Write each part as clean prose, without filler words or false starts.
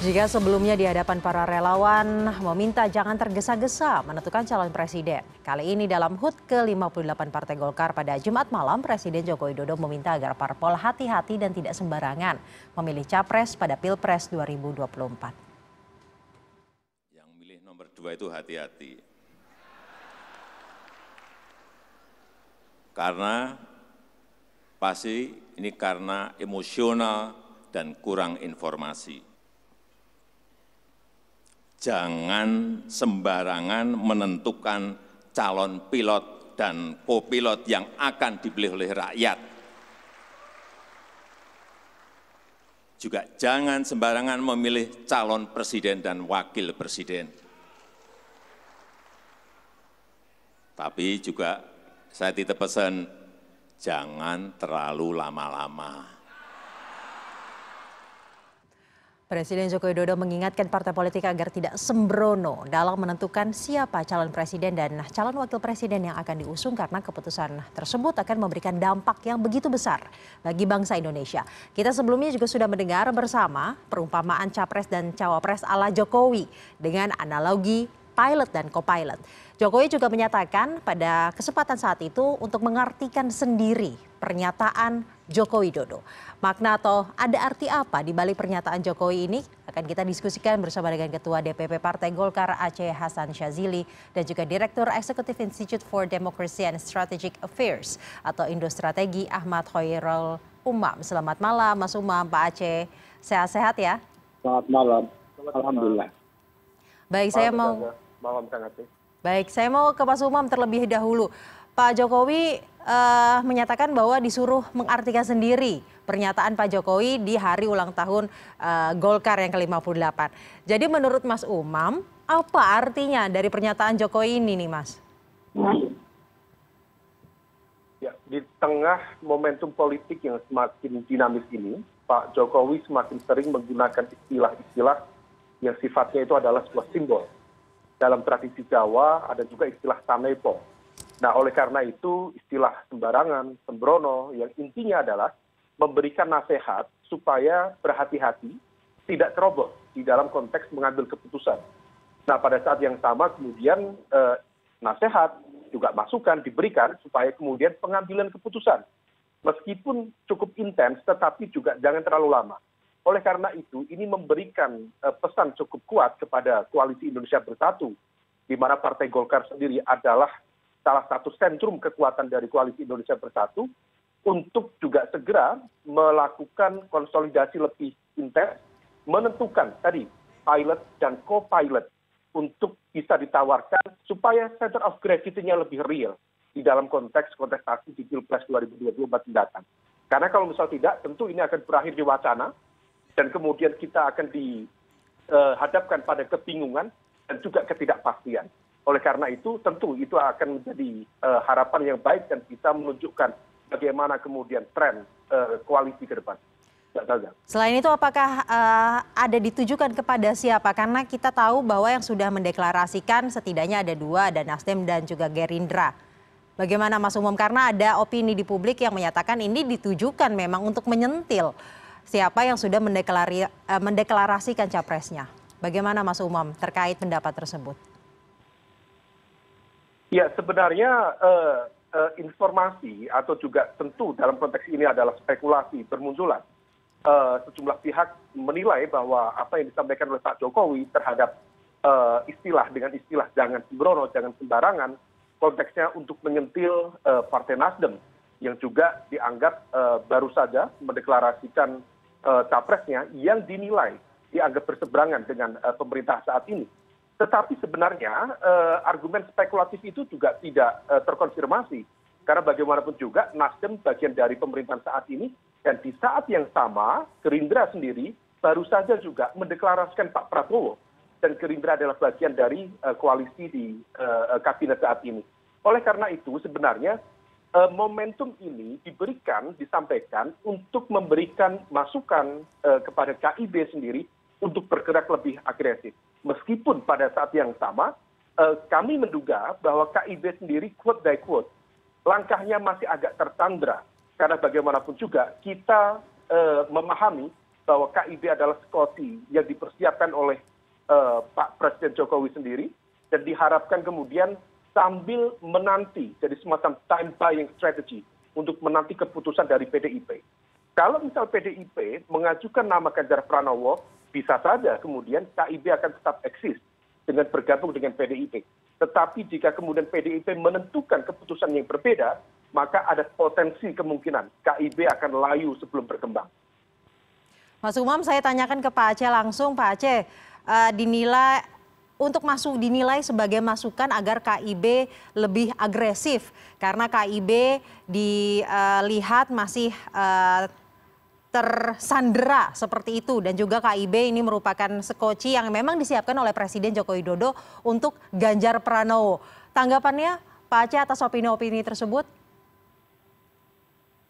Jika sebelumnya di hadapan para relawan meminta jangan tergesa-gesa menentukan calon presiden. Kali ini dalam HUT ke-58 Partai Golkar pada Jumat malam, Presiden Joko Widodo meminta agar parpol hati-hati dan tidak sembarangan memilih capres pada Pilpres 2024. Yang milih nomor 2 itu hati-hati. Karena pasti ini karena emosional dan kurang informasi. Jangan sembarangan menentukan calon pilot dan kopilot yang akan dipilih oleh rakyat. Juga jangan sembarangan memilih calon presiden dan wakil presiden. Tapi juga saya titip pesan, jangan terlalu lama-lama. Presiden Joko Widodo mengingatkan partai politik agar tidak sembrono dalam menentukan siapa calon presiden dan calon wakil presiden yang akan diusung karena keputusan tersebut akan memberikan dampak yang begitu besar bagi bangsa Indonesia. Kita sebelumnya juga sudah mendengar bersama perumpamaan capres dan cawapres ala Jokowi dengan analogi pilot dan co-pilot. Jokowi juga menyatakan pada kesempatan saat itu untuk mengartikan sendiri pernyataan Joko Widodo. Makna atau ada arti apa di balik pernyataan Jokowi ini akan kita diskusikan bersama dengan Ketua DPP Partai Golkar Aceh Hasan Syazili dan juga Direktur Eksekutif Institute for Democracy and Strategic Affairs atau Indostrategi Ahmad Khairul Umam. Selamat malam Mas Umam, Pak Aceh. Sehat-sehat ya? Selamat malam. Alhamdulillah. Baik, saya mau ke Mas Umam terlebih dahulu. Pak Jokowi menyatakan bahwa disuruh mengartikan sendiri pernyataan Pak Jokowi di hari ulang tahun Golkar yang ke-58. Jadi menurut Mas Umam, apa artinya dari pernyataan Jokowi ini nih Mas? Ya, di tengah momentum politik yang semakin dinamis ini, Pak Jokowi semakin sering menggunakan istilah-istilah yang sifatnya itu adalah sebuah simbol. Dalam tradisi Jawa ada juga istilah sanepo. Nah, oleh karena itu istilah sembarangan, sembrono yang intinya adalah memberikan nasihat supaya berhati-hati, tidak ceroboh di dalam konteks mengambil keputusan. Nah, pada saat yang sama kemudian nasihat juga masukan diberikan supaya kemudian pengambilan keputusan. Meskipun cukup intens tetapi juga jangan terlalu lama. Oleh karena itu ini memberikan pesan cukup kuat kepada Koalisi Indonesia Bersatu, di mana Partai Golkar sendiri adalah salah satu sentrum kekuatan dari Koalisi Indonesia Bersatu, untuk juga segera melakukan konsolidasi lebih intens, menentukan tadi pilot dan co-pilot untuk bisa ditawarkan supaya center of gravity-nya lebih real di dalam konteks kontestasi di Pilpres 2024 mendatang. Karena kalau misal tidak, tentu ini akan berakhir di wacana, dan kemudian kita akan dihadapkan pada kebingungan dan juga ketidakpastian. Oleh karena itu tentu itu akan menjadi harapan yang baik dan bisa menunjukkan bagaimana kemudian tren koalisi ke depan. Selain itu apakah ada ditujukan kepada siapa? Karena kita tahu bahwa yang sudah mendeklarasikan setidaknya ada dua, ada Nasdem dan juga Gerindra. Bagaimana Mas Umam? Karena ada opini di publik yang menyatakan ini ditujukan memang untuk menyentil siapa yang sudah mendeklarasikan capresnya. Bagaimana Mas Umam terkait pendapat tersebut? Ya, sebenarnya informasi atau juga tentu dalam konteks ini adalah spekulasi bermunculan. Sejumlah pihak menilai bahwa apa yang disampaikan oleh Pak Jokowi terhadap istilah jangan sembrono, jangan sembarangan, konteksnya untuk menyentil Partai Nasdem yang juga dianggap baru saja mendeklarasikan capresnya yang dinilai dianggap berseberangan dengan pemerintah saat ini. Tetapi sebenarnya argumen spekulatif itu juga tidak terkonfirmasi. Karena bagaimanapun juga Nasdem bagian dari pemerintahan saat ini, dan di saat yang sama Gerindra sendiri baru saja juga mendeklarasikan Pak Prabowo, dan Gerindra adalah bagian dari koalisi di kabinet saat ini. Oleh karena itu sebenarnya momentum ini disampaikan untuk memberikan masukan kepada KIB sendiri untuk bergerak lebih agresif. Meskipun pada saat yang sama kami menduga bahwa KIB sendiri quote by quote langkahnya masih agak tertandra, karena bagaimanapun juga kita memahami bahwa KIB adalah Skoti yang dipersiapkan oleh Pak Presiden Jokowi sendiri, dan diharapkan kemudian sambil menanti jadi semacam time buying strategy untuk menanti keputusan dari PDIP. Kalau misal PDIP mengajukan nama Ganjar Pranowo, bisa saja kemudian KIB akan tetap eksis dengan bergabung dengan PDIP. Tetapi jika kemudian PDIP menentukan keputusan yang berbeda, maka ada potensi kemungkinan KIB akan layu sebelum berkembang. Mas Umam, saya tanyakan ke Pak Aceh langsung. Pak Aceh, dinilai sebagai masukan agar KIB lebih agresif karena KIB dilihat masih tersandera seperti itu, dan juga KIB ini merupakan skoci yang memang disiapkan oleh Presiden Joko Widodo untuk Ganjar Pranowo. Tanggapannya Pak Aceh atas opini-opini tersebut?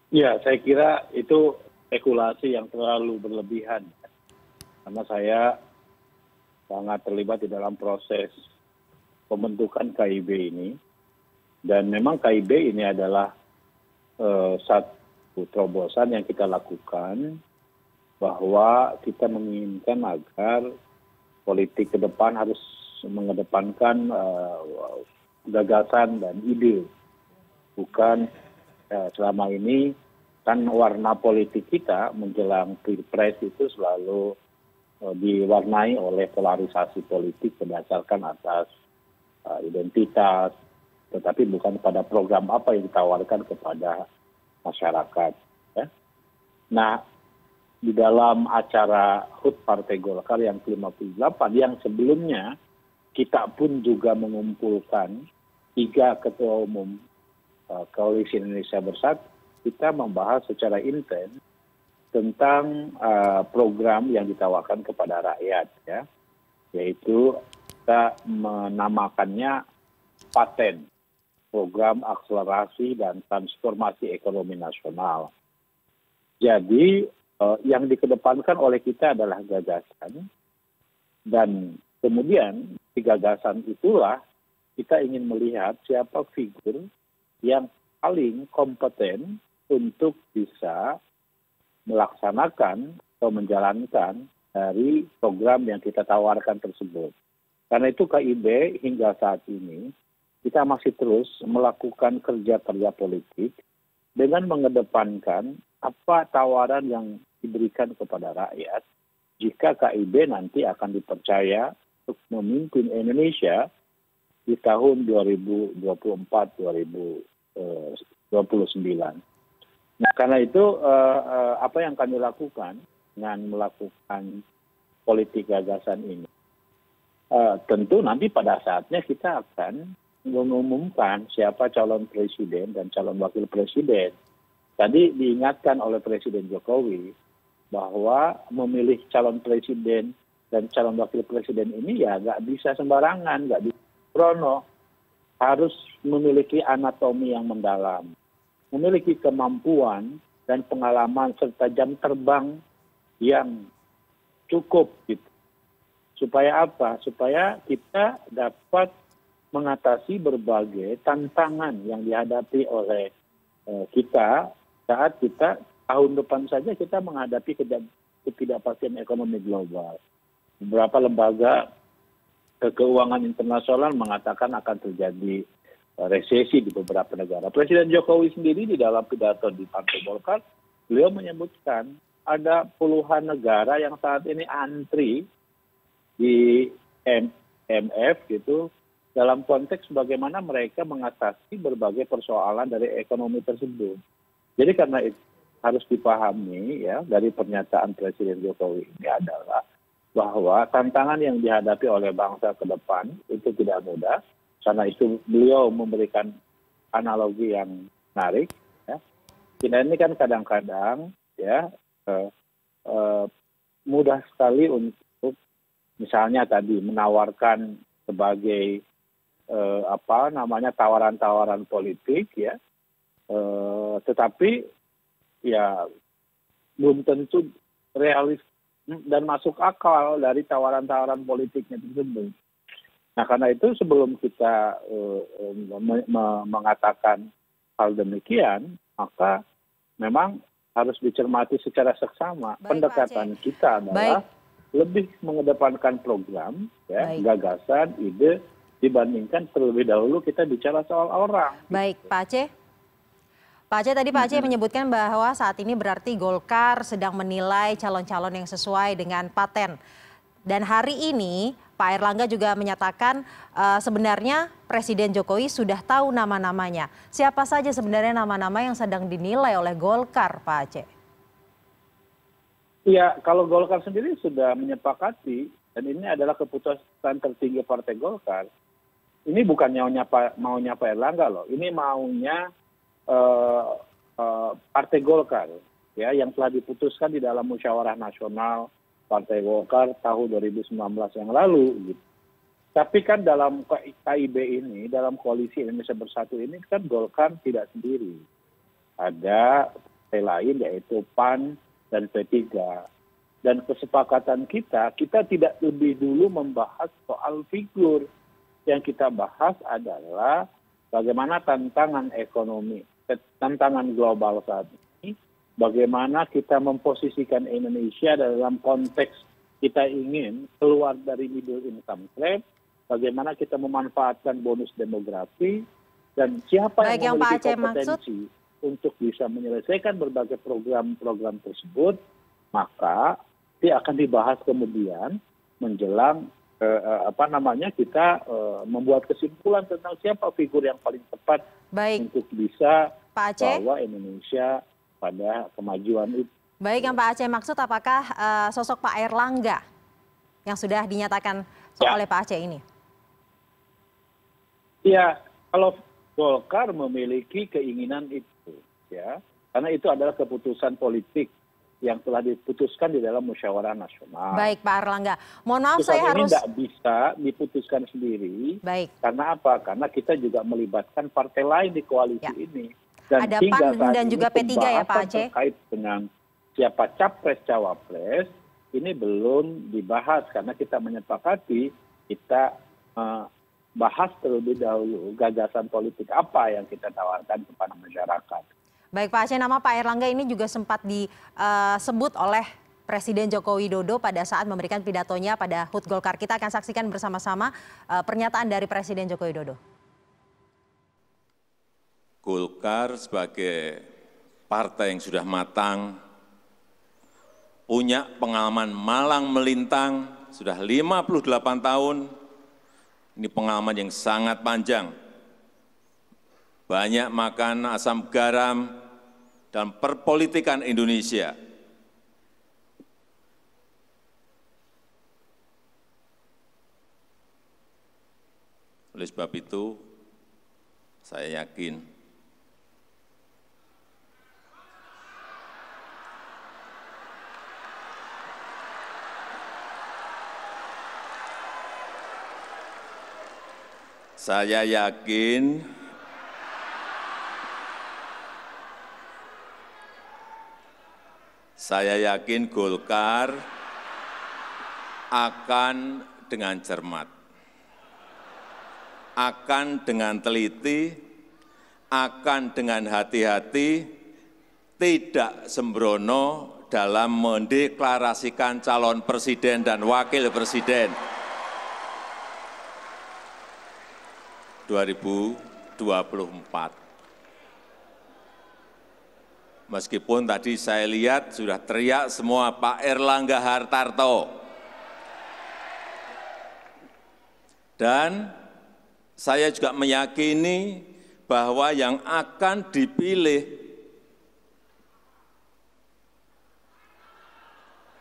Ya, saya kira itu spekulasi yang terlalu berlebihan. Karena saya sangat terlibat di dalam proses pembentukan KIB ini. Dan memang KIB ini adalah satu terobosan yang kita lakukan bahwa kita menginginkan agar politik ke depan harus mengedepankan gagasan dan ide. Bukan selama ini kan warna politik kita menjelang pilpres itu selalu diwarnai oleh polarisasi politik berdasarkan atas identitas, tetapi bukan pada program apa yang ditawarkan kepada masyarakat. Ya. Nah, di dalam acara HUT Partai Golkar yang ke-58, yang sebelumnya kita pun juga mengumpulkan 3 ketua umum Koalisi Indonesia Bersatu, kita membahas secara intens tentang program yang ditawarkan kepada rakyat, ya, yaitu kita menamakannya PATEN, Program Akselerasi dan Transformasi Ekonomi Nasional. Jadi yang dikedepankan oleh kita adalah gagasan, dan kemudian di gagasan itulah kita ingin melihat siapa figur yang paling kompeten untuk bisa melaksanakan atau menjalankan dari program yang kita tawarkan tersebut. Karena itu KIB hingga saat ini kita masih terus melakukan kerja-kerja politik dengan mengedepankan apa tawaran yang diberikan kepada rakyat jika KIB nanti akan dipercaya untuk memimpin Indonesia di tahun 2024-2029. Nah, karena itu apa yang kami lakukan dengan melakukan politik gagasan ini, tentu nanti pada saatnya kita akan mengumumkan siapa calon presiden dan calon wakil presiden. Tadi diingatkan oleh Presiden Jokowi bahwa memilih calon presiden dan calon wakil presiden ini ya nggak bisa sembarangan, nggak bisa sembrono, harus memiliki anatomi yang mendalam, memiliki kemampuan dan pengalaman serta jam terbang yang cukup gitu. Supaya apa? Supaya kita dapat mengatasi berbagai tantangan yang dihadapi oleh kita saat kita tahun depan saja kita menghadapi ketidakpastian ekonomi global. Beberapa lembaga keuangan internasional mengatakan akan terjadi resesi di beberapa negara. Presiden Jokowi sendiri di dalam pidato di Partai Golkar, beliau menyebutkan ada puluhan negara yang saat ini antri di IMF gitu dalam konteks bagaimana mereka mengatasi berbagai persoalan dari ekonomi tersebut. Jadi karena itu harus dipahami ya dari pernyataan Presiden Jokowi ini adalah bahwa tantangan yang dihadapi oleh bangsa ke depan itu tidak mudah. Karena itu beliau memberikan analogi yang menarik. Ya. Kita ini kan kadang-kadang ya mudah sekali untuk misalnya tadi menawarkan sebagai tawaran-tawaran politik ya, tetapi ya belum tentu realis dan masuk akal dari tawaran-tawaran politiknya tersebut. Nah karena itu sebelum kita mengatakan hal demikian, maka memang harus dicermati secara seksama. Baik, Pak Pendekatan Aceh. kita adalah Baik. lebih mengedepankan program, ya, Baik. gagasan, ide, dibandingkan terlebih dahulu kita bicara soal orang. Baik, Pak Aceh. Pak Aceh, tadi Pak Aceh menyebutkan bahwa saat ini berarti Golkar sedang menilai calon-calon yang sesuai dengan paten. Dan hari ini Pak Airlangga juga menyatakan sebenarnya Presiden Jokowi sudah tahu nama-namanya. Siapa saja sebenarnya nama-nama yang sedang dinilai oleh Golkar, Pak Aceh? Ya, kalau Golkar sendiri sudah menyepakati, dan ini adalah keputusan tertinggi Partai Golkar. Ini bukan maunya Pak Erlangga loh, ini maunya Partai Golkar, ya, yang telah diputuskan di dalam musyawarah nasional Partai Golkar tahun 2019 yang lalu. Gitu. Tapi kan dalam KIB ini, dalam koalisi Indonesia Bersatu ini kan Golkar tidak sendiri. Ada partai lain yaitu PAN dan P3. Dan kesepakatan kita tidak lebih dulu membahas soal figur. Yang kita bahas adalah bagaimana tantangan ekonomi, tantangan global saat ini, bagaimana kita memposisikan Indonesia dalam konteks kita ingin keluar dari middle income trap, bagaimana kita memanfaatkan bonus demografi, dan siapa yang memiliki kompetensi untuk bisa menyelesaikan berbagai program-program tersebut, maka dia akan dibahas kemudian menjelang kita membuat kesimpulan tentang siapa figur yang paling tepat untuk bisa bawa Indonesia pada kemajuan itu. Baik, yang Pak Aceh maksud apakah sosok Pak Airlangga yang sudah dinyatakan oleh Pak Aceh ini? Ya, kalau Golkar memiliki keinginan itu, ya, karena itu adalah keputusan politik yang telah diputuskan di dalam musyawarah nasional. Baik, Pak Airlangga. Mohon maaf, saya harus... Ini tidak bisa diputuskan sendiri. Baik. Karena apa? Karena kita juga melibatkan partai lain di koalisi ini. Dan ada PAN dan juga P3 ya, Pak Aceh? Terkait dengan siapa capres-cawapres, ini belum dibahas. Karena kita menyepakati, kita bahas terlebih dahulu gagasan politik apa yang kita tawarkan kepada masyarakat. Baik, Pak Aceh, nama Pak Airlangga ini juga sempat disebut oleh Presiden Joko Widodo pada saat memberikan pidatonya pada HUT Golkar. Kita akan saksikan bersama-sama pernyataan dari Presiden Joko Widodo. Golkar sebagai partai yang sudah matang, punya pengalaman malang melintang, sudah 58 tahun, ini pengalaman yang sangat panjang. Banyak makan asam garam dalam perpolitikan Indonesia. Oleh sebab itu, saya yakin saya yakin Golkar akan dengan cermat, akan dengan teliti, akan dengan hati-hati, tidak sembrono dalam mendeklarasikan calon presiden dan wakil presiden 2024. Meskipun tadi saya lihat sudah teriak semua Pak Erlangga Hartarto. Dan saya juga meyakini bahwa yang akan dipilih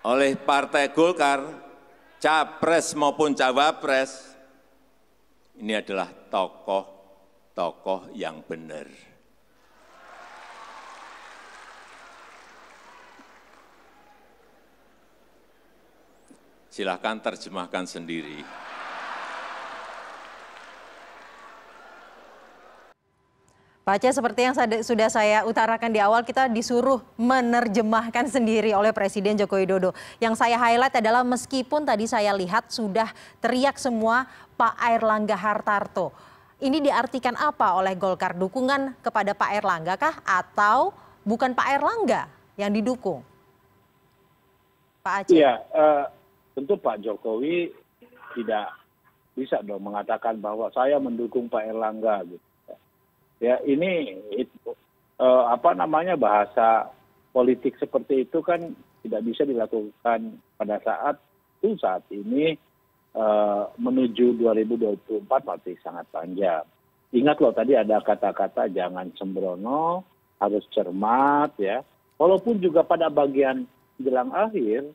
oleh Partai Golkar, capres maupun cawapres, ini adalah tokoh-tokoh yang benar. Silahkan terjemahkan sendiri. Pak Aceh, seperti yang sudah saya utarakan di awal, kita disuruh menerjemahkan sendiri oleh Presiden Joko Widodo. Yang saya highlight adalah meskipun tadi saya lihat sudah teriak semua Pak Airlangga Hartarto. Ini diartikan apa oleh Golkar? Dukungan kepada Pak Airlangga kah atau bukan Pak Airlangga yang didukung? Pak Aceh. Iya, tentu Pak Jokowi tidak bisa dong mengatakan bahwa saya mendukung Pak Erlangga gitu. Ya ini bahasa politik seperti itu kan tidak bisa dilakukan pada saat ini menuju 2024 masih sangat panjang. Ingat loh tadi ada kata-kata jangan sembrono, harus cermat ya. Walaupun juga pada bagian jelang akhir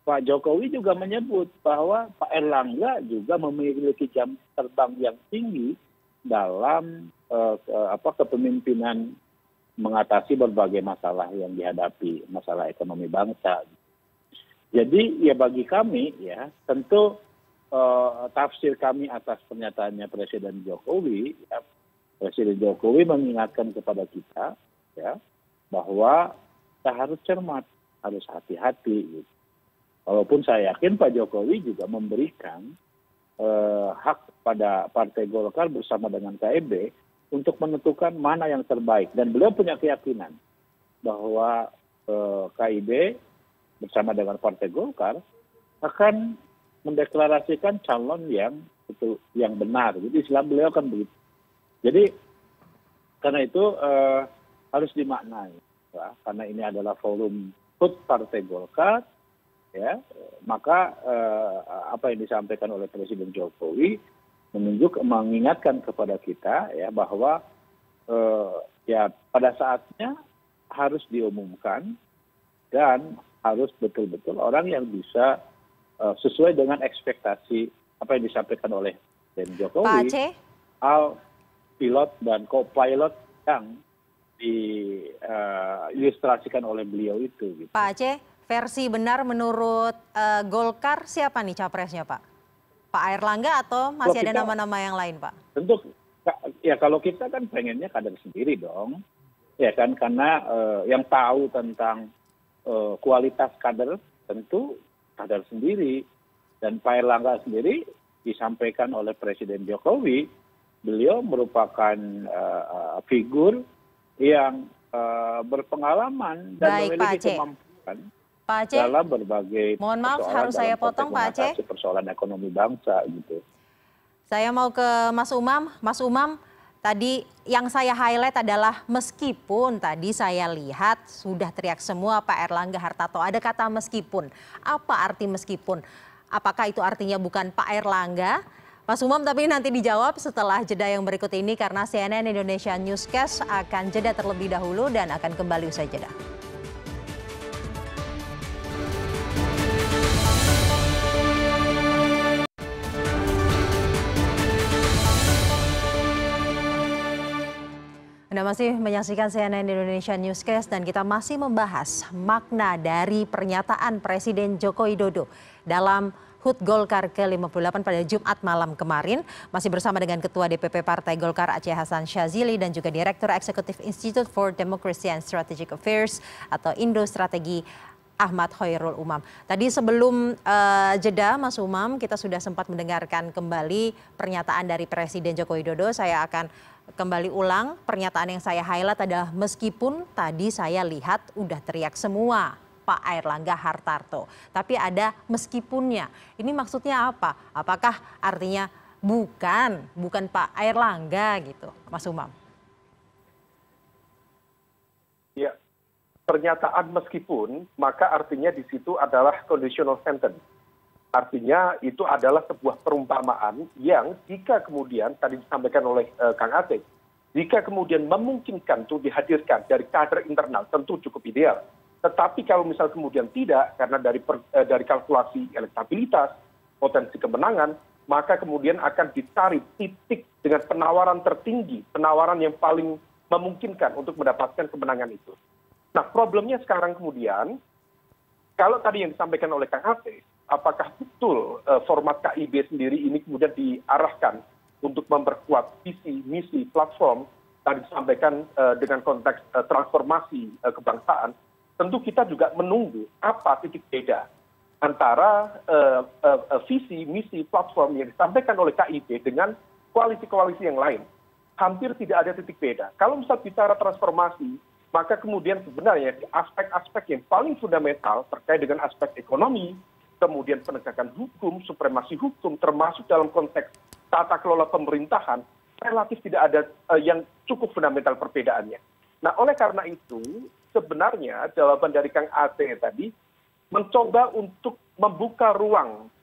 Pak Jokowi juga menyebut bahwa Pak Erlangga juga memiliki jam terbang yang tinggi dalam kepemimpinan mengatasi berbagai masalah yang dihadapi, masalah ekonomi bangsa. Jadi ya bagi kami ya tentu tafsir kami atas pernyataannya Presiden Jokowi, ya, Presiden Jokowi mengingatkan kepada kita ya bahwa kita harus cermat, harus hati-hati. Gitu. Walaupun saya yakin Pak Jokowi juga memberikan hak pada Partai Golkar bersama dengan KIB untuk menentukan mana yang terbaik. Dan beliau punya keyakinan bahwa KIB bersama dengan Partai Golkar akan mendeklarasikan calon yang benar. Jadi Islam beliau kan begitu. Jadi karena itu harus dimaknai. Ya, karena ini adalah forum HUT Partai Golkar, ya, maka apa yang disampaikan oleh Presiden Jokowi mengingatkan kepada kita ya bahwa ya pada saatnya harus diumumkan dan harus betul-betul orang yang bisa sesuai dengan ekspektasi apa yang disampaikan oleh Presiden Jokowi. Pak Aceh? Al pilot dan co-pilot yang diilustrasikan oleh beliau itu. Gitu. Pak Aceh, versi benar menurut Golkar siapa nih capresnya Pak? Pak Erlangga atau masih ada nama-nama yang lain Pak? Tentu ya kalau kita kan pengennya kader sendiri dong. Ya kan karena yang tahu tentang kualitas kader tentu kader sendiri. Dan Pak Erlangga sendiri disampaikan oleh Presiden Jokowi, beliau merupakan figur yang berpengalaman dan memiliki kemampuan Pak Aceh, dalam berbagai mohon maaf harus saya potong Pak Aceh. Persoalan ekonomi bangsa gitu. Saya mau ke Mas Umam. Mas Umam, tadi yang saya highlight adalah meskipun tadi saya lihat sudah teriak semua Pak Erlangga Hartarto. Ada kata meskipun. Apa arti meskipun? Apakah itu artinya bukan Pak Erlangga? Mas Umam, tapi nanti dijawab setelah jeda yang berikut ini karena CNN Indonesia Newscast akan jeda terlebih dahulu dan akan kembali usai jeda. Anda masih menyaksikan CNN Indonesia Newscast dan kita masih membahas makna dari pernyataan Presiden Joko Widodo dalam HUT Golkar ke-58 pada Jumat malam kemarin. Masih bersama dengan Ketua DPP Partai Golkar Aceh Hasan Syazili dan juga Direktur Eksekutif Institute for Democracy and Strategic Affairs atau Indo Strategi Ahmad Khairul Umam. Tadi sebelum jeda Mas Umam kita sudah sempat mendengarkan kembali pernyataan dari Presiden Joko Widodo. Saya akan kembali ulang pernyataan yang saya highlight adalah meskipun tadi saya lihat udah teriak semua Pak Erlangga Hartarto. Tapi ada meskipunnya. Ini maksudnya apa? Apakah artinya bukan Pak Erlangga gitu, Mas Umam? Ya, pernyataan meskipun, maka artinya di situ adalah conditional sentence. Artinya itu adalah sebuah perumpamaan yang jika kemudian tadi disampaikan oleh Kang Aceh, jika kemudian memungkinkan untuk dihadirkan dari kader internal tentu cukup ideal. Tetapi kalau misal kemudian tidak karena dari kalkulasi elektabilitas, potensi kemenangan, maka kemudian akan dicari titik dengan penawaran tertinggi, penawaran yang paling memungkinkan untuk mendapatkan kemenangan itu. Nah, problemnya sekarang kemudian kalau tadi yang disampaikan oleh Kang Aceh, apakah betul format KIB sendiri ini kemudian diarahkan untuk memperkuat visi, misi, platform tadi disampaikan dengan konteks transformasi kebangsaan, tentu kita juga menunggu apa titik beda antara visi, misi, platform yang disampaikan oleh KIB dengan koalisi-koalisi yang lain. Hampir tidak ada titik beda. Kalau misal bicara transformasi, maka kemudian sebenarnya aspek-aspek yang paling fundamental terkait dengan aspek ekonomi, kemudian penegakan hukum, supremasi hukum, termasuk dalam konteks tata kelola pemerintahan, relatif tidak ada yang cukup fundamental perbedaannya. Nah, oleh karena itu, sebenarnya jawaban dari Kang Aceh tadi mencoba untuk membuka ruang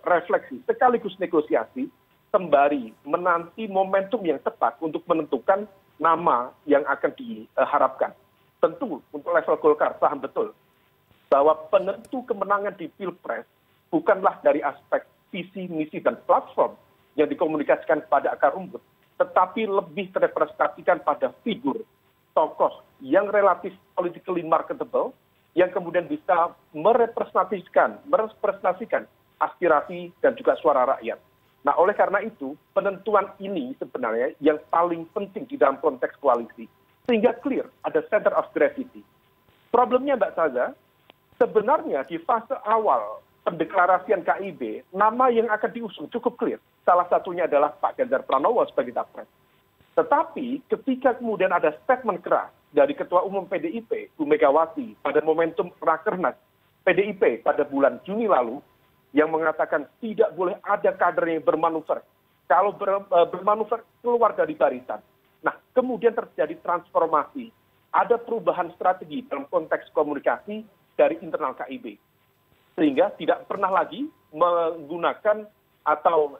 refleksi sekaligus negosiasi sembari menanti momentum yang tepat untuk menentukan nama yang akan diharapkan. Tentu untuk level Golkar paham betul bahwa penentu kemenangan di Pilpres bukanlah dari aspek visi, misi, dan platform yang dikomunikasikan pada akar rumput, tetapi lebih terrepresentasikan pada figur, tokoh yang relatif politically marketable, yang kemudian bisa merepresentasikan aspirasi dan juga suara rakyat. Nah, oleh karena itu, penentuan ini sebenarnya yang paling penting di dalam konteks koalisi. Sehingga clear, ada center of gravity. Problemnya Mbak Saza, sebenarnya di fase awal pendeklarasian KIB, nama yang akan diusung cukup clear. Salah satunya adalah Pak Ganjar Pranowo sebagai capres. Tetapi ketika kemudian ada statement keras dari Ketua Umum PDIP, Bu Megawati, pada momentum Rakernas PDIP pada bulan Juni lalu, yang mengatakan tidak boleh ada kader yang bermanuver. Kalau bermanuver keluar dari barisan. Nah, kemudian terjadi transformasi. Ada perubahan strategi dalam konteks komunikasi dari internal KIB. Sehingga tidak pernah lagi menggunakan atau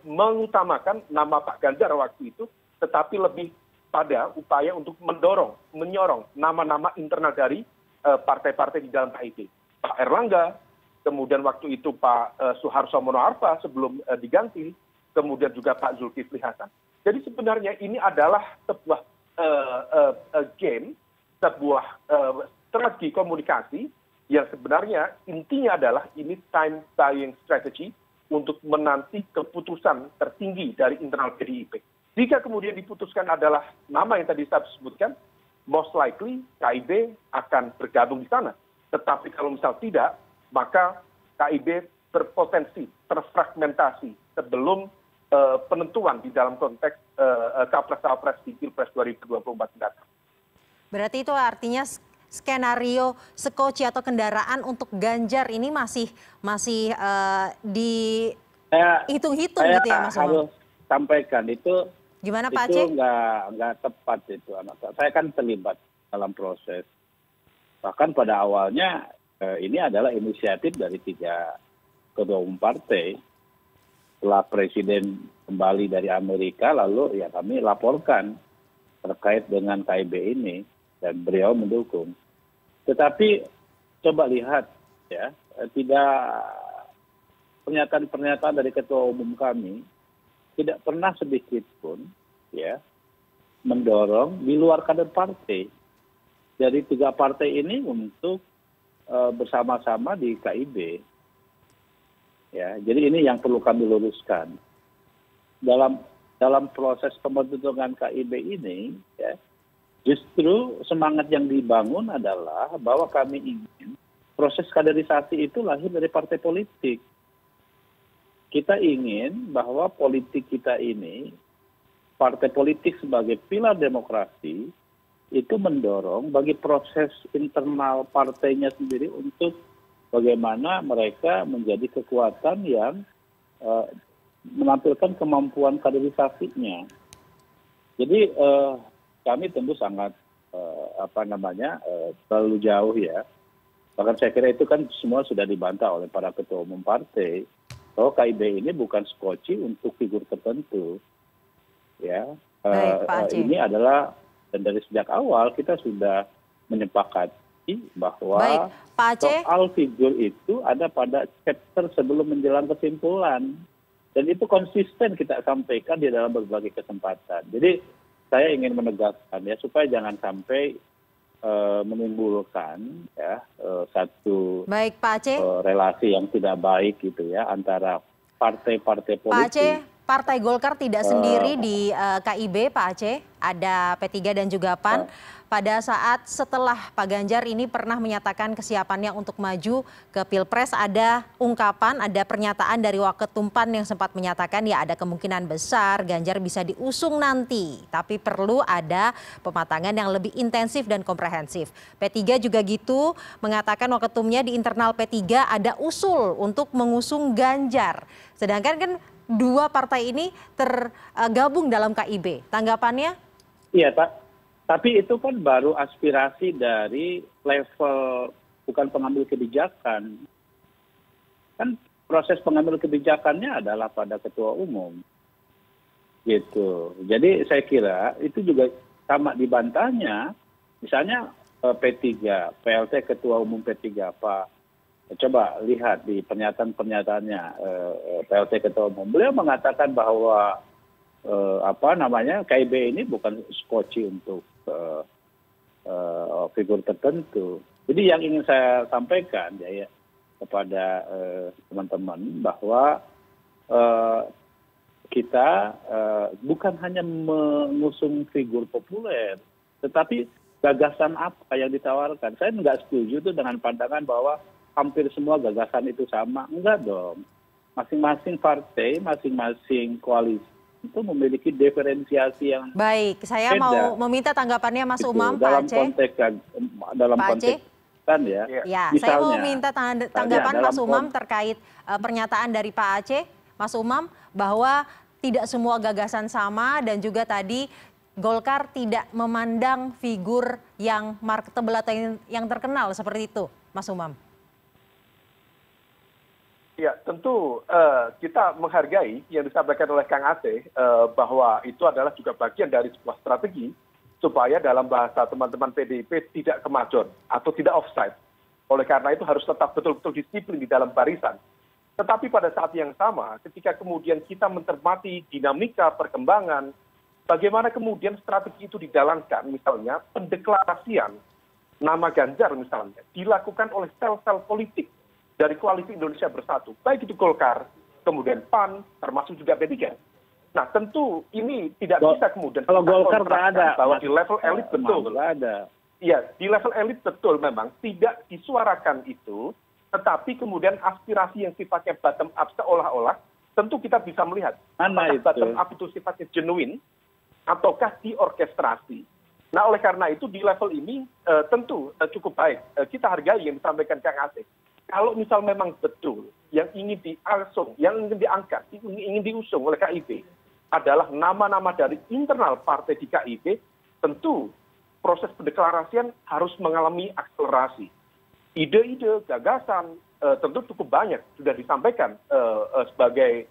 mengutamakan nama Pak Ganjar waktu itu, tetapi lebih pada upaya untuk menyorong nama-nama internal dari partai-partai di dalam KIB. Pak Erlangga, kemudian waktu itu Pak Suharto Mono Arfa sebelum diganti, kemudian juga Pak Zulkifli Hasan. Jadi sebenarnya ini adalah sebuah game, sebuah strategi komunikasi yang sebenarnya intinya adalah ini time buying strategy untuk menanti keputusan tertinggi dari internal PDIP. Jika kemudian diputuskan adalah nama yang tadi saya sebutkan, most likely KIB akan bergabung di sana. Tetapi kalau misal tidak, maka KIB berpotensi terfragmentasi sebelum penentuan di dalam konteks capres-cawapres di Pilpres 2024 mendatang. Berarti itu artinya skenario skoci atau kendaraan untuk Ganjar ini masih dihitung-hitung gitu ya Mas Umam? Harus sampaikan itu. Gimana Pak Aceh? Itu nggak tepat itu anak saya kan terlibat dalam proses. Bahkan pada awalnya ini adalah inisiatif dari 3 ketua umum partai. Setelah Presiden kembali dari Amerika, lalu ya kami laporkan terkait dengan KIB ini dan beliau mendukung. Tetapi coba lihat ya, tidak pernyataan-pernyataan dari ketua umum kami tidak pernah sedikit pun ya mendorong di luar kader partai dari 3 partai ini untuk bersama-sama di KIB. Ya, jadi ini yang perlu kami luruskan. Dalam proses pembentukan KIB ini, ya, justru semangat yang dibangun adalah bahwa kami ingin proses kaderisasi itu lahir dari partai politik. Kita ingin bahwa politik kita ini, partai politik sebagai pilar demokrasi, itu mendorong bagi proses internal partainya sendiri untuk bagaimana mereka menjadi kekuatan yang menampilkan kemampuan kaderisasinya. Jadi kami tentu sangat terlalu jauh ya. Bahkan saya kira itu kan semua sudah dibantah oleh para ketua umum partai. Bahwa KIB ini bukan skoci untuk figur tertentu. Ya, ini adalah dan dari sejak awal kita sudah menyepakati bahwa soal figur itu ada pada chapter sebelum menjelang kesimpulan. Dan itu konsisten kita sampaikan di dalam berbagai kesempatan. Jadi saya ingin menegaskan ya supaya jangan sampai menimbulkan ya satu relasi yang tidak baik gitu ya antara partai-partai politik. Pak Aceh, Partai Golkar tidak sendiri di KIB, Pak Aceh. Ada P3 dan juga PAN. pada saat setelah Pak Ganjar ini pernah menyatakan kesiapannya untuk maju ke Pilpres, ada ungkapan, ada pernyataan dari Waketumpan yang sempat menyatakan ya ada kemungkinan besar Ganjar bisa diusung nanti, tapi perlu ada pematangan yang lebih intensif dan komprehensif. P3 juga gitu, mengatakan Waketumnya di internal P3 ada usul untuk mengusung Ganjar. Sedangkan kan dua partai ini tergabung dalam KIB. Tanggapannya? Iya, Pak. Tapi itu kan baru aspirasi dari level bukan pengambil kebijakan. Kan proses pengambil kebijakannya adalah pada ketua umum. Gitu. Jadi saya kira itu juga sama dibantahnya. Misalnya P3, PLT ketua umum P3 Pak. Coba lihat di pernyataan-pernyataannya PLT ketua umum. Beliau mengatakan bahwa KIB ini bukan skoci untuk figur tertentu. Jadi yang ingin saya sampaikan ya kepada teman-teman bahwa kita bukan hanya mengusung figur populer, tetapi gagasan apa yang ditawarkan. Saya nggak setuju tuh dengan pandangan bahwa hampir semua gagasan itu sama. Enggak dong. Masing-masing partai, masing-masing koalisi itu memiliki diferensiasi yang baik. Saya beda. mau meminta tanggapannya Mas Gitu. Umam, dalam Pak Aceh. Dalam Pak konteks Aceh? kan ya. Ya, Misalnya, saya mau minta tanggapan Mas Umam konteks terkait pernyataan dari Pak Aceh, Mas Umam, bahwa tidak semua gagasan sama dan juga tadi Golkar tidak memandang figur yang marketable atau yang terkenal seperti itu, Mas Umam. Ya, tentu kita menghargai yang disampaikan oleh Kang Aceh bahwa itu adalah juga bagian dari sebuah strategi supaya dalam bahasa teman-teman PDIP tidak kemajon atau tidak offside. Oleh karena itu harus tetap betul-betul disiplin di dalam barisan. Tetapi pada saat yang sama, ketika kemudian kita mencermati dinamika perkembangan, bagaimana kemudian strategi itu dijalankan, misalnya pendeklarasian nama Ganjar misalnya, dilakukan oleh sel-sel politik dari Koalisi Indonesia Bersatu, baik itu Golkar, kemudian PAN, termasuk juga P3. Nah, tentu ini tidak bisa kemudian kalau Golkar tak ada bahwa di level elit betul. Ada. Iya, di level elit betul memang tidak disuarakan itu, tetapi kemudian aspirasi yang sifatnya bottom up seolah-olah, tentu kita bisa melihat apakah bottom up itu sifatnya genuine ataukah diorkestrasi. Nah, oleh karena itu di level ini tentu cukup baik. Kita hargai yang disampaikan Kang Aceh. Kalau misal memang betul yang ingin diusung, yang ingin diangkat, ingin diusung oleh KIB adalah nama-nama dari internal partai di KIB, tentu proses pendeklarasian harus mengalami akselerasi. Ide-ide, gagasan tentu cukup banyak sudah disampaikan sebagai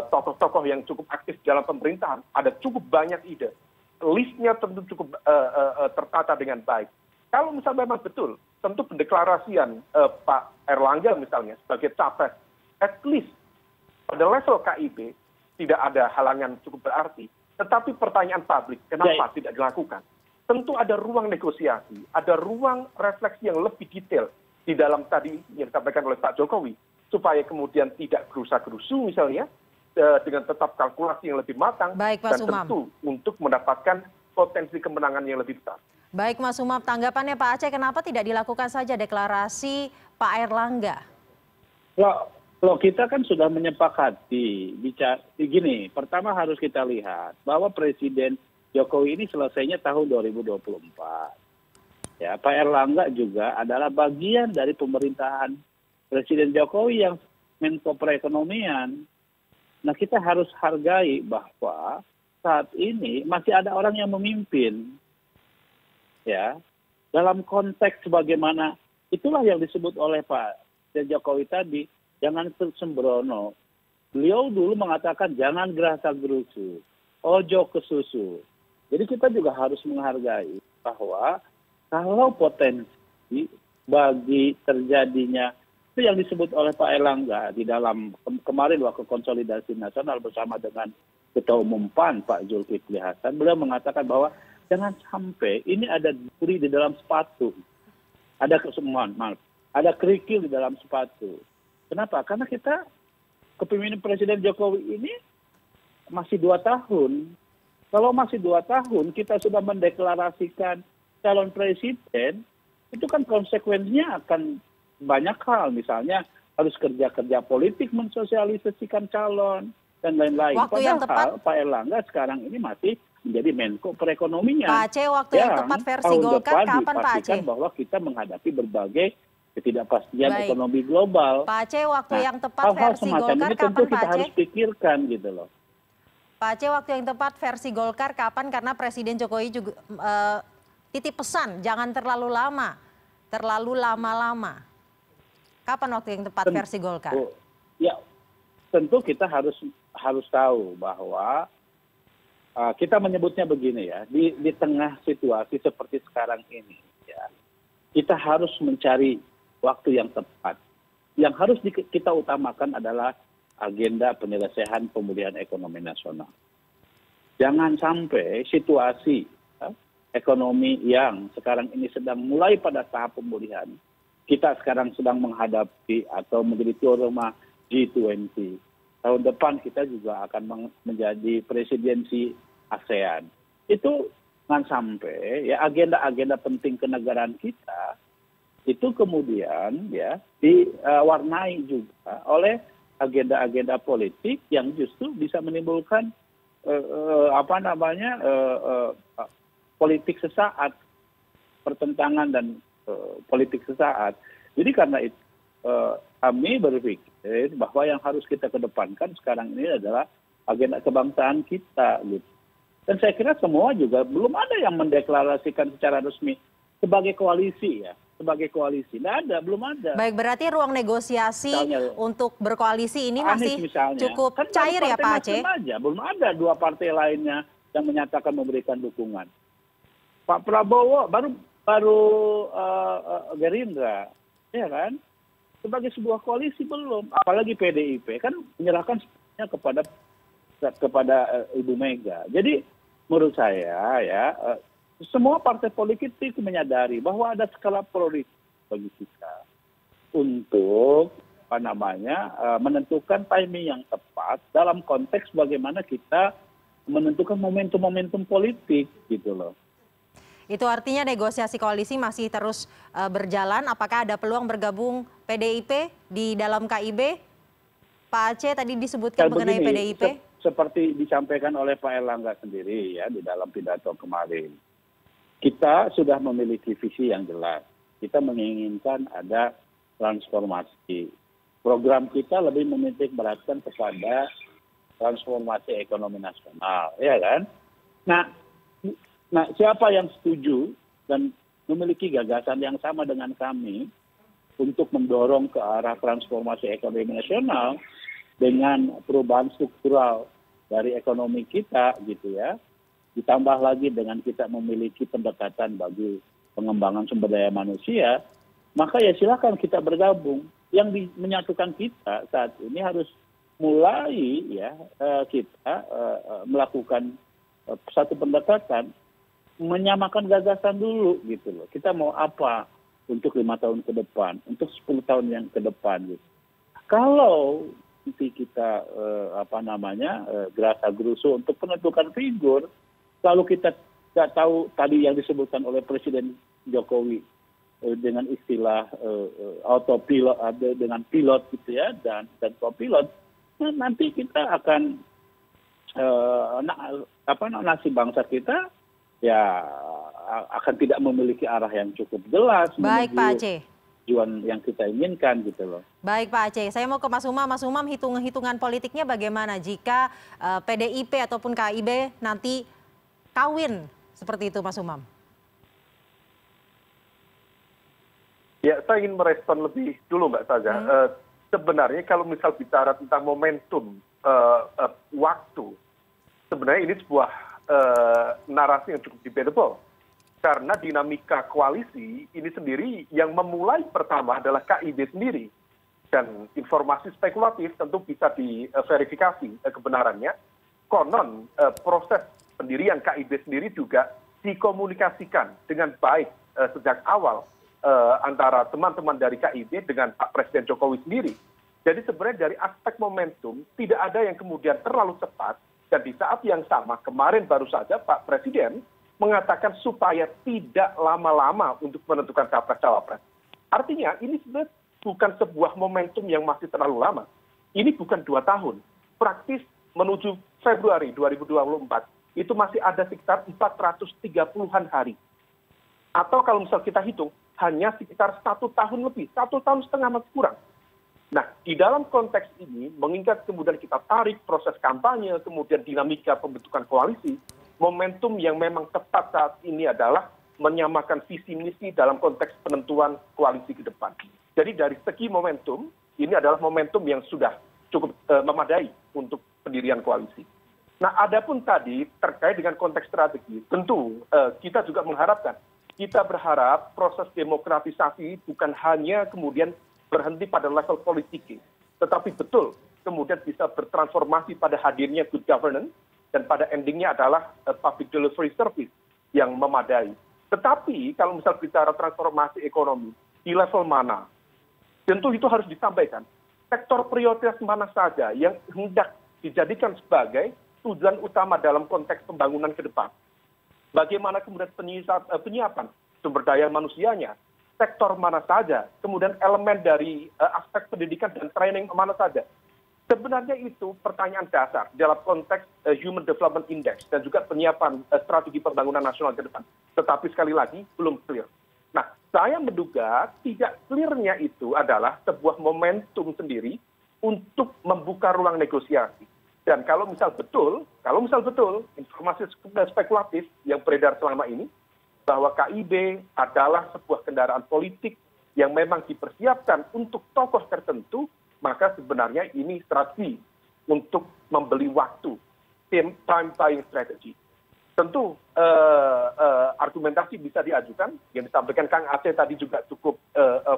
tokoh-tokoh yang cukup aktif dalam pemerintahan. Ada cukup banyak ide. Listnya tentu cukup tertata dengan baik. Kalau misalnya memang betul, tentu pendeklarasian Pak Erlangga misalnya sebagai capres, at least pada level KIB tidak ada halangan cukup berarti. Tetapi pertanyaan publik, kenapa tidak dilakukan? Tentu ada ruang negosiasi, ada ruang refleksi yang lebih detail di dalam tadi yang disampaikan oleh Pak Jokowi, supaya kemudian tidak gerusa-gerusu misalnya, dengan tetap kalkulasi yang lebih matang, baik, Mas dan Umam, tentu untuk mendapatkan potensi kemenangan yang lebih besar. Baik, Mas Umam, tanggapannya Pak Aceh, kenapa tidak dilakukan saja deklarasi Pak Erlangga? Loh, kita kan sudah menyepakati, gini, pertama harus kita lihat bahwa Presiden Jokowi ini selesainya tahun 2024. Ya, Pak Erlangga juga adalah bagian dari pemerintahan Presiden Jokowi yang Menko Perekonomian. Nah, kita harus hargai bahwa saat ini masih ada orang yang memimpin. Ya, dalam konteks bagaimana, itulah yang disebut oleh Pak Jokowi tadi, jangan sembrono. Beliau dulu mengatakan jangan gerasa-gerusu, ojo ke susu. Jadi kita juga harus menghargai bahwa kalau potensi bagi terjadinya, itu yang disebut oleh Pak Erlangga di dalam kemarin waktu konsolidasi nasional bersama dengan Ketua Umum PAN Pak Zulkifli Hasan, beliau mengatakan bahwa jangan sampai ini ada duri di dalam sepatu, ada ada kerikil di dalam sepatu. Kenapa? Karena kita kepemimpinan Presiden Jokowi ini masih 2 tahun. Kalau masih 2 tahun kita sudah mendeklarasikan calon presiden, itu kan konsekuensinya akan banyak hal. Misalnya harus kerja-kerja politik mensosialisasikan calon dan lain-lain. Waktu yang tepat, Padahal Pak Erlangga sekarang ini masih menjadi Menko Perekonomian. Pak Aceh, waktu yang tepat versi tahun Golkar depan kapan Pak dipastikan Aceh? bahwa kita menghadapi berbagai ketidakpastian Baik. ekonomi global. Pak Aceh, waktu Nah, yang tepat hal-hal versi semacam Golkar ini tentu kapan Pak kita Aceh? harus pikirkan gitu loh. Pak Aceh, waktu yang tepat versi Golkar kapan? Karena Presiden Jokowi juga titip pesan, jangan terlalu lama-lama. Kapan waktu yang tepat versi Golkar? Ya, tentu kita harus tahu bahwa kita menyebutnya begini ya, di tengah situasi seperti sekarang ini, ya, kita harus mencari waktu yang tepat. Yang harus kita utamakan adalah agenda penyelesaian pemulihan ekonomi nasional. Jangan sampai situasi ekonomi yang sekarang ini sedang mulai pada tahap pemulihan, kita sekarang sedang menghadapi atau menjadi tuan rumah G20. Tahun depan kita juga akan menjadi presidensi ASEAN. Itu jangan sampai ya agenda-agenda penting kenegaraan kita itu kemudian ya diwarnai juga oleh agenda-agenda politik yang justru bisa menimbulkan politik sesaat, pertentangan dan politik sesaat. Jadi karena itu kami berpikir bahwa yang harus kita kedepankan sekarang ini adalah agenda kebangsaan kita, gitu. Dan saya kira semua juga belum ada yang mendeklarasikan secara resmi sebagai koalisi ya, sebagai koalisi. Nggak ada, belum ada. Baik, berarti ruang negosiasi Misalnya, untuk berkoalisi ini masih misalnya, cukup kan cair ya Pak Aceh? Aja. Belum ada dua partai lainnya yang menyatakan memberikan dukungan. Pak Prabowo baru Gerindra, ya kan? Sebagai sebuah koalisi belum. Apalagi PDIP kan menyerahkan sepenuhnya kepada Ibu Mega. Jadi menurut saya ya semua partai politik menyadari bahwa ada skala prioritas bagi kita untuk menentukan timing yang tepat dalam konteks bagaimana kita menentukan momentum-momentum politik gitu loh. Itu artinya negosiasi koalisi masih terus berjalan. Apakah ada peluang bergabung PDIP di dalam KIB? Pak Aceh tadi disebutkan mengenai PDIP. Seperti disampaikan oleh Pak Erlangga sendiri ya di dalam pidato kemarin. Kita sudah memiliki visi yang jelas. Kita menginginkan ada transformasi. Program kita lebih menitik beratkan kepada transformasi ekonomi nasional, ya kan? Nah, siapa yang setuju dan memiliki gagasan yang sama dengan kami untuk mendorong ke arah transformasi ekonomi nasional dengan perubahan struktural dari ekonomi kita gitu ya, ditambah lagi dengan kita memiliki pendekatan bagi pengembangan sumber daya manusia, maka ya silakan kita bergabung. Yang menyatukan kita saat ini harus mulai ya kita melakukan satu pendekatan, menyamakan gagasan dulu gitu loh. Kita mau apa untuk 5 tahun ke depan, untuk 10 tahun yang ke depan gitu. Kalau nanti kita gerasa gerusu untuk penentukan figur, lalu kita tidak tahu tadi yang disebutkan oleh Presiden Jokowi dengan istilah autopilot, dengan pilot gitu ya, dan kopilot, nah, nanti kita akan nasib bangsa kita ya akan tidak memiliki arah yang cukup jelas. Baik Pak Aceh. Tujuan yang kita inginkan gitu loh. Baik Pak Aceh, saya mau ke Mas Umam. Mas Umam, hitungan politiknya bagaimana jika PDIP ataupun KIB nanti kawin seperti itu Mas Umam? Ya, saya ingin merespon lebih dulu Mbak Saja. Sebenarnya kalau misal bicara tentang momentum waktu, sebenarnya ini sebuah narasi yang cukup debatable. Karena dinamika koalisi ini sendiri yang memulai pertama adalah KIB sendiri. Dan informasi spekulatif tentu bisa diverifikasi kebenarannya. Konon proses pendirian KIB sendiri juga dikomunikasikan dengan baik sejak awal antara teman-teman dari KIB dengan Pak Presiden Jokowi sendiri. Jadi sebenarnya dari aspek momentum tidak ada yang kemudian terlalu cepat. Dan di saat yang sama kemarin baru saja Pak Presiden mengatakan supaya tidak lama-lama untuk menentukan capres-cawapres. Artinya ini sebenarnya bukan sebuah momentum yang masih terlalu lama. Ini bukan 2 tahun. Praktis menuju Februari 2024 itu masih ada sekitar 430-an hari. Atau kalau misal kita hitung, hanya sekitar 1 tahun lebih, 1,5 tahun masih kurang. Nah, di dalam konteks ini, mengingat kemudian kita tarik proses kampanye, kemudian dinamika pembentukan koalisi, momentum yang memang tepat saat ini adalah menyamakan visi misi dalam konteks penentuan koalisi ke depan. Jadi dari segi momentum, ini adalah momentum yang sudah cukup memadai untuk pendirian koalisi. Nah, adapun tadi terkait dengan konteks strategi, tentu kita juga mengharapkan, kita berharap proses demokratisasi bukan hanya kemudian berhenti pada level politik, tetapi betul kemudian bisa bertransformasi pada hadirnya good governance dan pada endingnya adalah public delivery service yang memadai. Tetapi kalau misal bicara transformasi ekonomi di level mana, tentu itu harus disampaikan. Sektor prioritas mana saja yang hendak dijadikan sebagai tujuan utama dalam konteks pembangunan ke depan. Bagaimana kemudian penyiapan sumber daya manusianya, sektor mana saja, kemudian elemen dari aspek pendidikan dan training mana saja. Sebenarnya itu pertanyaan dasar dalam konteks Human Development Index dan juga penyiapan strategi pembangunan nasional ke depan. Tetapi sekali lagi belum clear. Nah, saya menduga tidak clear-nya itu adalah sebuah momentum sendiri untuk membuka ruang negosiasi. Dan kalau misal betul informasi spekulatif yang beredar selama ini bahwa KIB adalah sebuah kendaraan politik yang memang dipersiapkan untuk tokoh tertentu, maka sebenarnya ini strategi untuk membeli waktu, time buying strategy. Tentu argumentasi bisa diajukan, yang disampaikan Kang Aceh tadi juga cukup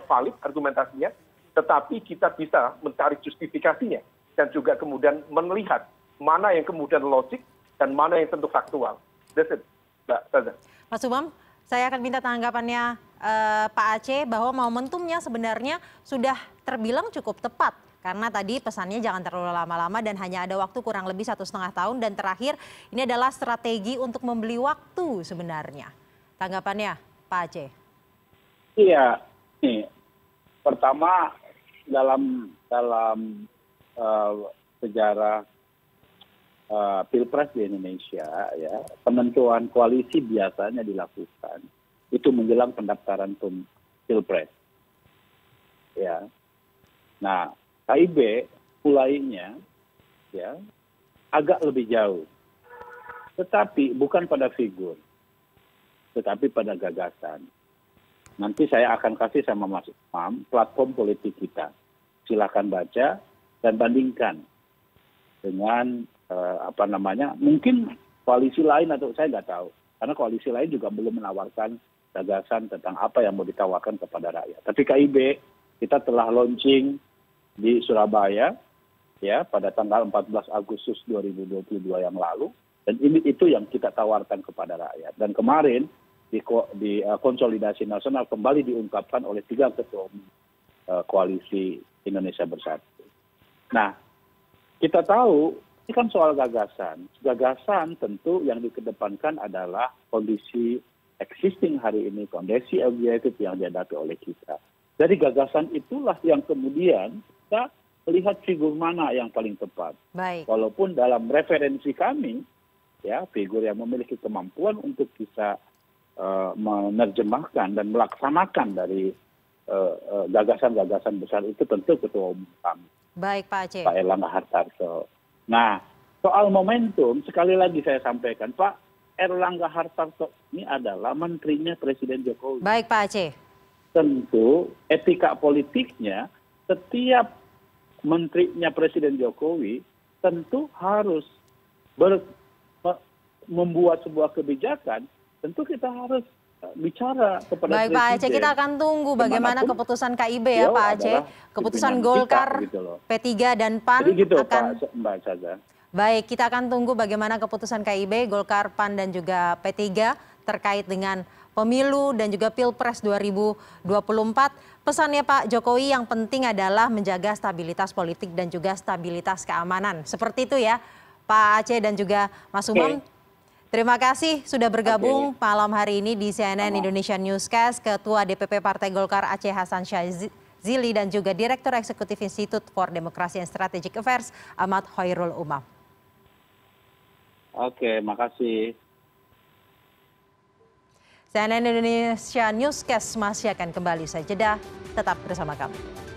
valid argumentasinya, tetapi kita bisa mencari justifikasinya dan juga kemudian melihat mana yang kemudian logik dan mana yang tentu faktual. That's it, Mbak Saza. Mas Umam, saya akan minta tanggapannya Pak Aceh bahwa momentumnya sebenarnya sudah terbilang cukup tepat. Karena tadi pesannya jangan terlalu lama-lama dan hanya ada waktu kurang lebih 1,5 tahun. Dan terakhir ini adalah strategi untuk membeli waktu sebenarnya. Tanggapannya Pak Aceh? Iya, nih, pertama dalam sejarah Pilpres di Indonesia, ya, penentuan koalisi biasanya dilakukan itu menjelang pendaftaran Pilpres. Ya. Nah, KIB mulainya ya agak lebih jauh. Tetapi bukan pada figur, tetapi pada gagasan. Nanti saya akan kasih sama Mas Umam platform politik kita. Silakan baca dan bandingkan dengan mungkin koalisi lain atau saya nggak tahu. Karena koalisi lain juga belum menawarkan gagasan tentang apa yang mau ditawarkan kepada rakyat. Tapi KIB kita telah launching di Surabaya ya pada tanggal 14 Agustus 2022 yang lalu, dan itu yang kita tawarkan kepada rakyat. Dan kemarin di konsolidasi nasional kembali diungkapkan oleh 3 ketua umum koalisi Indonesia Bersatu. Nah, kita tahu ini kan soal gagasan. Gagasan tentu yang dikedepankan adalah kondisi existing hari ini, kondisi objektif yang dihadapi oleh kita. Dari gagasan itulah yang kemudian kita melihat figur mana yang paling tepat. Baik. Walaupun dalam referensi kami, ya figur yang memiliki kemampuan untuk bisa menerjemahkan dan melaksanakan dari gagasan-gagasan besar itu tentu ketua umum kami. Baik, Pak Aceh. Pak Erlangga Hartarto. Nah, soal momentum sekali lagi saya sampaikan, Pak Erlangga Hartarto ini adalah menterinya Presiden Jokowi. Baik, Pak Aceh. Tentu etika politiknya setiap menterinya Presiden Jokowi tentu harus membuat sebuah kebijakan. Tentu kita harus bicara kepada Baik, Presiden. Pak Aceh, kita akan tunggu bagaimana keputusan KIB ya Pak Aceh. Keputusan Golkar, gitu P3 dan PAN Jadi gitu, akan... Pak Mbak Saza. Baik, kita akan tunggu bagaimana keputusan KIB, Golkar, PAN dan juga P3 terkait dengan pemilu dan juga Pilpres 2024. Pesannya Pak Jokowi yang penting adalah menjaga stabilitas politik dan juga stabilitas keamanan. Seperti itu ya Pak Aceh dan juga Mas Umam. Terima kasih sudah bergabung malam hari ini di CNN Indonesia Newscast, Ketua DPP Partai Golkar Aceh Hasan Syazili dan juga Direktur Eksekutif Institute for Democracy and Strategic Affairs Ahmad Khairul Umam. Oke, makasih. CNN Indonesia Newscast masih akan kembali usai jeda. Tetap bersama kami.